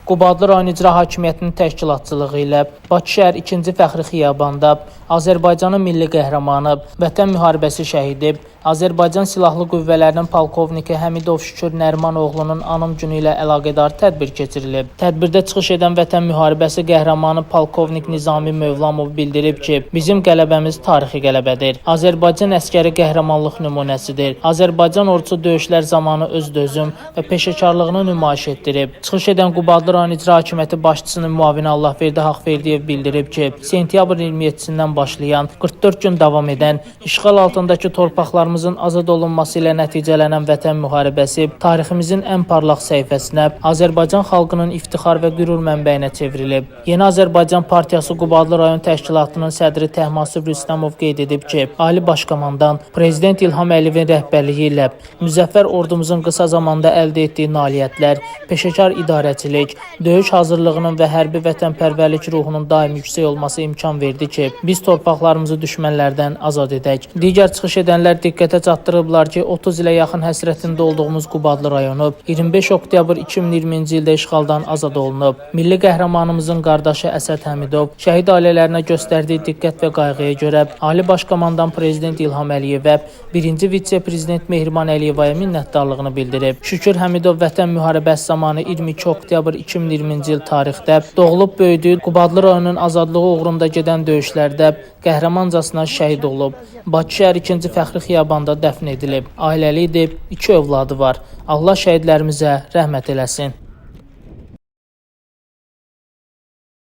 Qubadlı rayon İcra Hakimiyyətinin təşkilatçılığı ilə Bakı şəhər 2-ci Fəxri Xiyabanda Azərbaycanın milli qəhrəmanı, Vətən müharibəsi şəhidi, Azərbaycan Silahlı Qüvvələrinin polkovniki Həmidov Şükür Nərimanoğlunun anım günü ilə əlaqədar tədbir keçirilib. Tədbirdə çıxış edən Vətən müharibəsi qəhrəmanı polkovnik Nizami Mövlamov bildirib ki, bizim qələbəmiz tarixi qələbədir. Azərbaycan əskəri qəhrəmanlıq nümunəsidir. Azərbaycan ordusu döyüşlər zamanı öz dözüm və peşəkarlığını nümayiş etdirib. Çıxış edən Qubadlı rayon İcra Hakimiyyəti başçısının müavini Allahverdi Haqverdiyev bildirib ki, sentyabr 27-sindən başlayan 44 gün davam edən işğal altındakı torpaqlarımızın azad olunması ilə nəticələnən Vətən müharibəsi tariximizin ən parlaq səhifəsinə, Azərbaycan xalqının iftixar və qürur mənbəyinə çevrilib. Yeni Azərbaycan Partiyası Qubadlı rayon təşkilatının sədri Təhmasib Rüstəmov qeyd edib ki, Ali Başkomandan Prezident İlham Əliyevin rəhbərliyi ilə müzəffər ordumuzun qısa zamanda əldə etdiyi nailiyyətlər, peşəkar idarəçilik, döyüş hazırlığının və hərbi vətənpərvərlik ruhunun daim yüksək olması imkan verdi ki, biz torpaqlarımızı düşmənlərdən azad edək. Digər çıxış edənlər diqqətə çatdırıblar ki, 30 ilə yaxın həsrətində olduğumuz Qubadlı rayonu 25 oktyabr 2020-ci ildə işğaldan azad olunub. Milli qəhrəmanımızın qardaşı Əsəd Həmidov şəhid ailələrinə göstərdiyi diqqət və qayğıya görə Ali Başkomandan Prezident İlham Əliyevə, 1-ci vitse-prezident Mehriban Əliyevaya minnətdarlığını bildirib. Şükür Həmidov Vətən müharibəsi zamanı 22 oktyabr 2020-ci il tarixdə doğulub böyüdüyü Qubadlı rayonunun azadlığı uğrunda gedən döyüşlərdə qəhrəmancasına şəhid olub. Bakı şəhər 2-ci Fəxri Xiyabanda dəfn edilib. Ailəli edib, 2 övladı var. Allah şəhidlərimizə rəhmət eləsin.